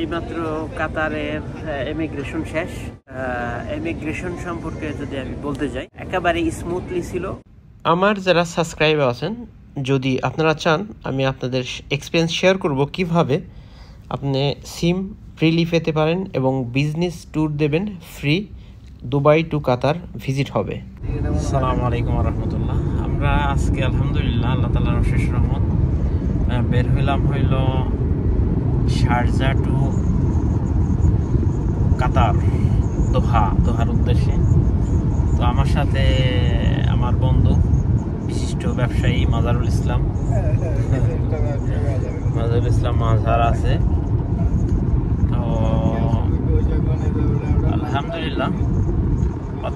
এইমাত্র কাতারের ইমিগ্রেশন শেষ। ইমিগ্রেশন সম্পর্কে যদি আমি বলতে যাই, একেবারে স্মুথলি ছিল। আমার যারা সাবস্ক্রাইবার আছেন, যদি আপনারা চান আমি আপনাদের এক্সপিরিয়েন্স শেয়ার করব কিভাবে আপনি সিম ফ্রিলি পেতে পারেন এবং বিজনেস ট্যুর দেবেন ফ্রি, দুবাই টু কাতার ভিজিট হবে। আসসালামু আলাইকুম রহমতুল্লাহ। আমরা আজকে আলহামদুলিল্লাহ আল্লাহ তাআলার অশেষ রহমত বের হইল শারজা টু কাতার, দোহার উদ্দেশ্যে। তো আমার সাথে আমার বন্ধু বিশিষ্ট ব্যবসায়ী মাজারুল ইসলাম মাঝার আছে। তো আলহামদুলিল্লাহ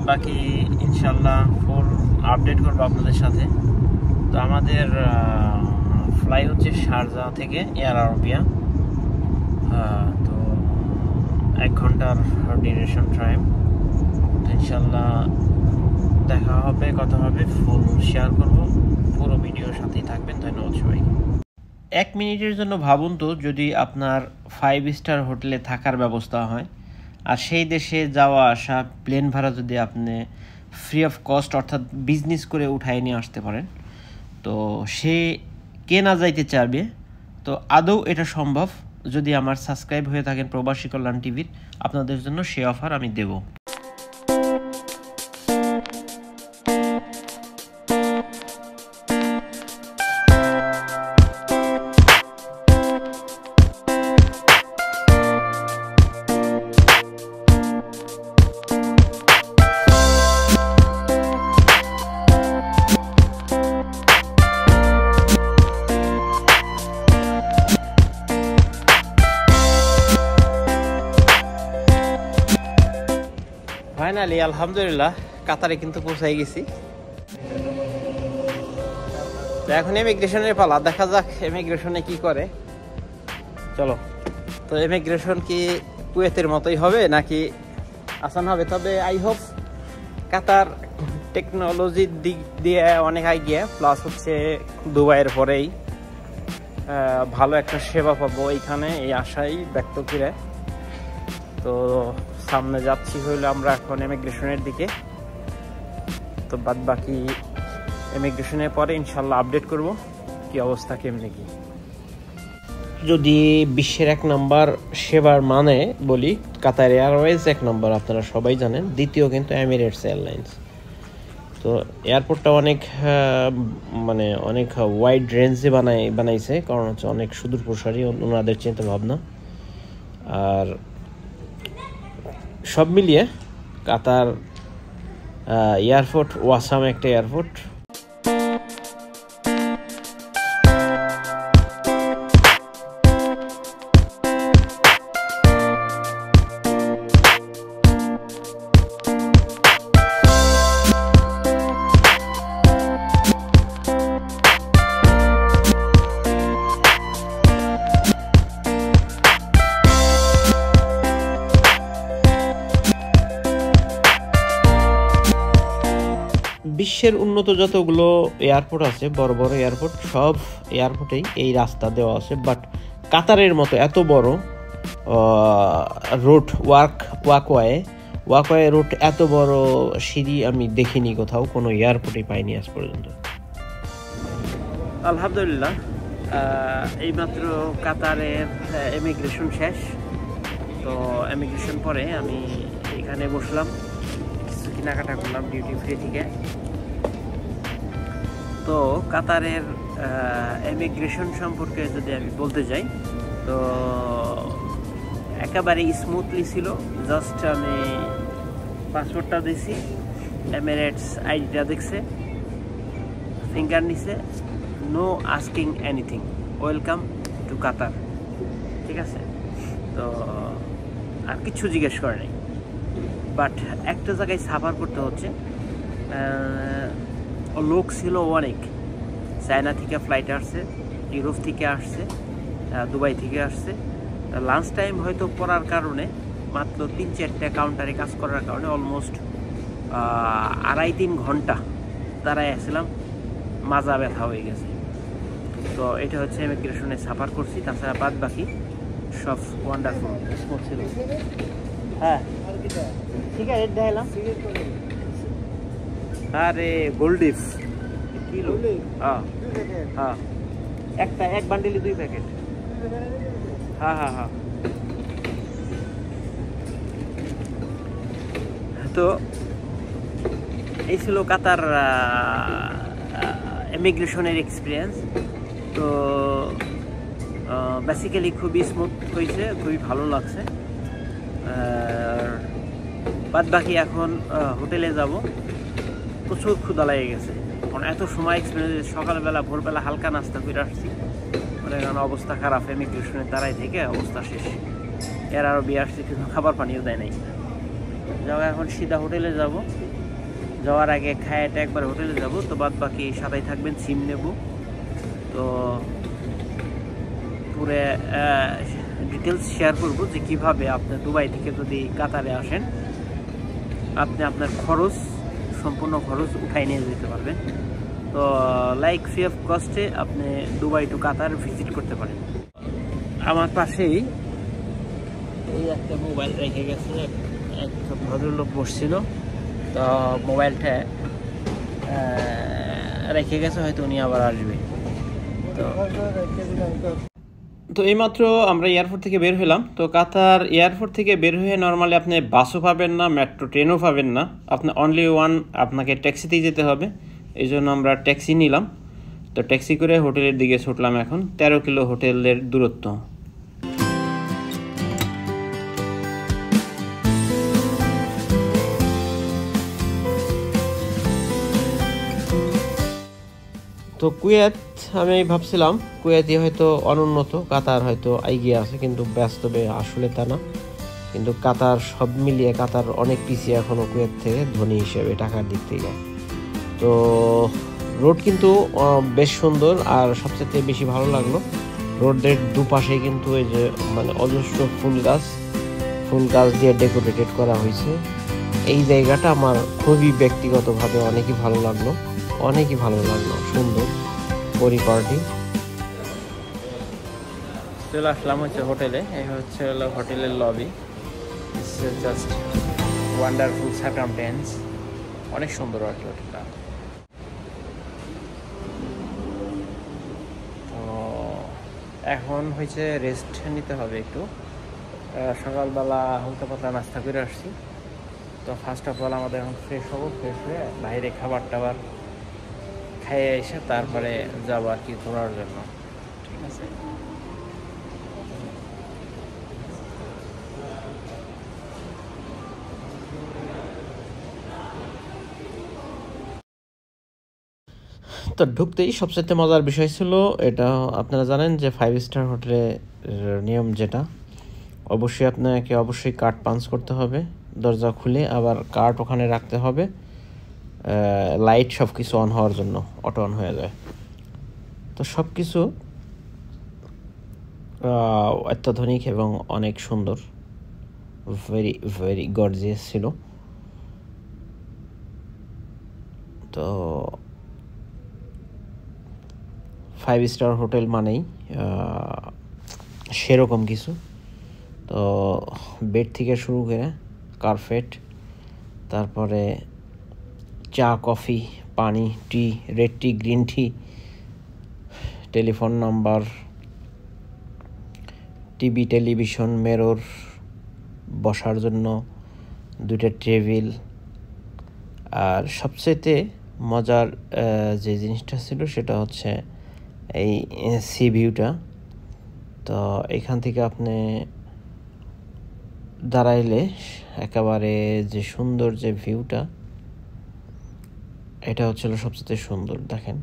বাকি ইনশাল্লাহ ফুল আপডেট করবো আপনাদের সাথে। তো আমাদের ফ্লাই হচ্ছে শারজা থেকে এয়ার আরবিয়া। তো 1 ঘন্টার ডিউরেশন টাইম। ইনশাল্লাহ দেখা হবে, কথা হবে, ফুল শেয়ার করবো, পুরো ভিডিওর সাথেই থাকবেন। ধন্যবাদ সবাইকে। 1 মিনিটের জন্য ভাবুন তো, যদি আপনার 5 স্টার হোটেলে থাকার ব্যবস্থা হয় আর সেই দেশে যাওয়া আসা প্লেন ভাড়া যদি আপনি ফ্রি অফ কস্ট অর্থাৎ বিজনেস করে উঠায় নিয়ে আসতে পারেন, তো সে কে না যাইতে চাইবে? তো আদৌ এটা সম্ভব। যদি আমার সাবস্ক্রাইব হয়ে থাকেন প্রবাসী কল্যাণ টিভির, আপনাদের জন্য সে অফার আমি দেব। ফাইনালি আলহামদুলিল্লাহ কাতারে কিন্তু পৌঁছাই গেছি। তো এখন ইমিগ্রেশনের পালা, দেখা যাক ইমিগ্রেশনে কি করে। চলো। তো ইমিগ্রেশন কি কুয়েতের মতোই হবে নাকি আসান হবে? তবে আই হোপ কাতার টেকনোলজির দিক দিয়ে অনেক এগিয়ে, প্লাস হচ্ছে দুবাইয়ের পরেই ভালো একটা সেবা পাবো এইখানে, এই আশাই ব্যক্ত করে। তো সামনে যাচ্ছি হইলো আমরা এখন ইমিগ্রেশনের দিকে। তো বাদ বাকি ইমিগ্রেশনের পরে ইনশাল্লাহ আপডেট করব কি অবস্থা, কেমনি কি। যদি বিশ্বের 1 নম্বর সেবার মানে বলি, কাতার এয়ারওয়েজ 1 নম্বর, আপনারা সবাই জানেন। দ্বিতীয় কিন্তু এমিরেটস এয়ারলাইন্স। তো এয়ারপোর্টটা অনেক অনেক ওয়াইড রেঞ্জে বানাইছে, কারণ হচ্ছে অনেক সুদূর প্রসারী ওনাদের চিন্তা ভাবনা। আর সব মিলিয়ে কাতার এয়ারপোর্ট ওয়াসাম একটা এয়ারপোর্ট। বিশ্বের উন্নত যতগুলো এয়ারপোর্ট আছে, বড় বড় এয়ারপোর্ট, সব এয়ারপোর্টেই এই রাস্তা দেওয়া আছে। বাট কাতারের মতো এত বড় রোড ওয়াকওয়ে রোড, এত বড় সিঁড়ি আমি দেখিনি কোথাও, কোনো এয়ারপোর্টে পাইনি আজ পর্যন্ত। আলহামদুলিল্লাহ এইমাত্র কাতারের ইমিগ্রেশন শেষ। তো ইমিগ্রেশন পরে আমি এখানে বসলাম, কিছু কেনাকাটা করলাম ডিউটি ফ্রি থেকে। তো কাতারের ইমিগ্রেশন সম্পর্কে যদি আমি বলতে যাই, তো একেবারে স্মুথলি ছিল। জাস্ট আমি পাসপোর্টটা দিয়েছি, এমিরেটস আইডিটা দেখছে, ফিঙ্গার নিছে, no asking anything, welcome to Qatar, ঠিক আছে। তো আর কিছু জিজ্ঞেস করে নাই। বাট একটা জায়গায় সাফার করতে হচ্ছে, লোক ছিল অনেক। চায়না থেকে ফ্লাইট আসছে, ইউরোপ থেকে আসছে, দুবাই থেকে আসছে। লাঞ্চ টাইম হয়তো পড়ার কারণে মাত্র 3-4টা কাউন্টারে কাজ করার কারণে অলমোস্ট 2.5-3 ঘন্টা দাঁড়ায় আসছিলাম, মাজা ব্যথা হয়ে গেছে। তো এটা হচ্ছে ইমিগ্রেশনে সাফার করছি। তাছাড়া বাদ বাকি সব ওয়ান্ডারফুল স্মুথ ছিল। হ্যাঁ ঠিক আছে, রেট দেখাইলাম। আরে গোল্ডিফ কিলো, হ্যাঁ হ্যাঁ, এক বান্ডিলে 2 প্যাকেট। হ্যাঁ হ্যাঁ হ্যাঁ। তো এই ছিল কাতার ইমিগ্রেশনের এক্সপিরিয়েন্স। তো বেসিক্যালি খুবই স্মুথ হয়েছে, খুবই ভালো লাগছে। বাদ বাকি এখন হোটেলে যাব। প্রচুর ক্ষুধা লেগে গেছে, কারণ এত সময় এক্সপিরিয়েন্স। সকালবেলা ভোরবেলা হালকা নাস্তা করে আসছি, মানে কারণ অবস্থা খারাপ, ইমিগ্রেশনের দাঁড়াই থেকে অবস্থা শেষ। এর আরও বিয়ে আসছি, কিন্তু খাবার পানিও দেয় নাই। যাও এখন সিধা হোটেলে যাব। যাওয়ার আগে খায়াটা একবার হোটেলে যাব। তো বাদ বাকি সাথেই থাকবেন, সিম নেব। তো পুরো ডিটেলস শেয়ার করব যে কীভাবে আপনি দুবাই থেকে যদি কাতারে আসেন, আপনি আপনার খরচ, সম্পূর্ণ খরচ উঠাই নিয়ে যেতে পারবেন। তো লাইক ফ্রি অফ কস্টে আপনি দুবাই টু কাতার ভিজিট করতে পারেন। আমার পাশেই এই একটা মোবাইল রেখে গেছে, এক ভদ্রলোক বসছিল। তো মোবাইলটা রেখে গেছে, হয়তো উনি আবার আসবে। তো এইমাত্র আমরা এয়ারপোর্ট থেকে বের হলাম। তো কাতার এয়ারপোর্ট থেকে বের হয়ে নর্মালি আপনি বাসও পাবেন না, মেট্রো ট্রেনও পাবেন না, আপনি অনলি আপনাকে ট্যাক্সিতেই যেতে হবে। এই জন্য আমরা ট্যাক্সি নিলাম। তো ট্যাক্সি করে হোটেলের দিকে ছুটলাম। এখন 13 কিলো হোটেলের দূরত্ব। তো কুয়েত, আমি ভাবছিলাম কুয়েতই হয়তো অনুন্নত, কাতার হয়তো এগিয়ে আছে, কিন্তু বাস্তবে আসলে তা না। কিন্তু কাতার সব মিলিয়ে কাতার অনেক পিছিয়ে এখনও কুয়েত থেকে, ধনী হিসেবে টাকার দিক থেকে। তো রোড কিন্তু বেশ সুন্দর, আর সবচেয়ে বেশি ভালো লাগলো রোডের দুপাশে কিন্তু এই যে মানে অজস্র ফুল গাছ দিয়ে ডেকোরেটেড করা হয়েছে। এই জায়গাটা আমার খুবই ব্যক্তিগতভাবে অনেকই ভালো লাগলো, সুন্দর পরিপাটি। চলে আসলাম হচ্ছে হোটেলে। এই হচ্ছে হলো হোটেলের লবি। জাস্ট ওয়ান্ডারফুল সার্কামটেন্স, অনেক সুন্দর আর কি হোটেলটা। তো এখন হয়েছে রেস্ট নিতে হবে একটু। সকালবেলা হালকা পাতলা নাস্তা করে আসছি। তো ফার্স্ট অফ অল আমাদের এখন ফ্রেশ হবো, ফ্রেশ হয়ে বাইরে খাবার টাবার খাইয়ে এসে তারপরে যাবো আর কি ঘোরার জন্য। ঠিক আছে। তো ঢুকতেই সবচেয়ে মজার বিষয় ছিল এটা, আপনারা জানেন যে 5 স্টার হোটেলে নিয়ম যেটা, অবশ্যই কার্ড পাঞ্চ করতে হবে দরজা খুলে, আবার কার্ড ওখানে রাখতে হবে। লাইট সব কিছু অন হওয়ার জন্য অটো অন হয়ে যায়। তো সব কিছু অত্যাধুনিক এবং অনেক সুন্দর, ভেরি ভেরি গর্জিয়াস ছিল। তো 5 স্টার হোটেল মানেই সেরকম কিছু। তো বেড থেকে শুরু করে কার্পেট, তারপরে চা, কফি, পানি, tea, red tea, green tea, telephone number, TV, television, mirror, বসার জন্য 2টা টেবিল। আর সবচেয়ে মজার যে জিনিসটা ছিল সেটা হচ্ছে এই সি ভিউটা। তো এখান থেকে আপনি দাঁড়াইলে একেবারে যে সুন্দর যে ভিউটা, এটা হচ্ছিল সবচেয়ে সুন্দর। দেখেন,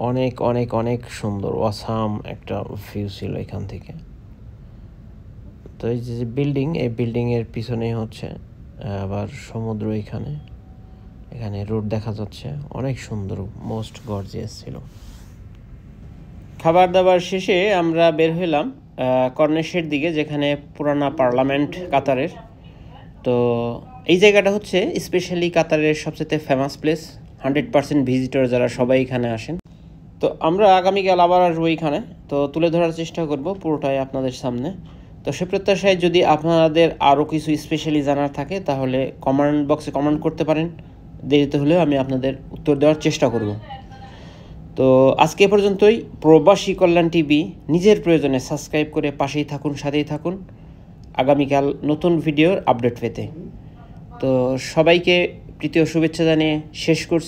অনেক অনেক অনেক সুন্দর, অসাম একটা ভিউ ছিল এখান থেকে। তো এই যে বিল্ডিং, এই বিল্ডিংয়ের পিছনেই হচ্ছে আবার সমুদ্র। এখানে রোড দেখা যাচ্ছে, অনেক সুন্দর, মোস্ট গর্জিয়াস ছিল। খাবার দাবার শেষে আমরা বের হইলাম কর্নিশের দিকে, যেখানে পুরানা পার্লামেন্ট কাতারের। তো এই জায়গাটা হচ্ছে স্পেশালি কাতারের সবচেয়ে ফেমাস প্লেস, 100% ভিজিটর যারা সবাই এখানে আসেন। তো আমরা আগামীকাল আবার আসবো এইখানে, তো তুলে ধরার চেষ্টা করব পুরোটাই আপনাদের সামনে। তো সে প্রত্যাশায় যদি আপনাদের আরও কিছু স্পেশালি জানার থাকে তাহলে কমেন্ট বক্সে কমেন্ট করতে পারেন, দেরিতে হলেও আমি আপনাদের উত্তর দেওয়ার চেষ্টা করব। তো আজকে এ পর্যন্তই। প্রবাসী কল্যাণ টিভি নিজের প্রয়োজনে সাবস্ক্রাইব করে পাশেই থাকুন, সাথেই থাকুন আগামীকাল নতুন ভিডিওর আপডেট পেতে। তো সবাইকে প্রীতীয় শুভেচ্ছা জানিয়ে শেষ করছি।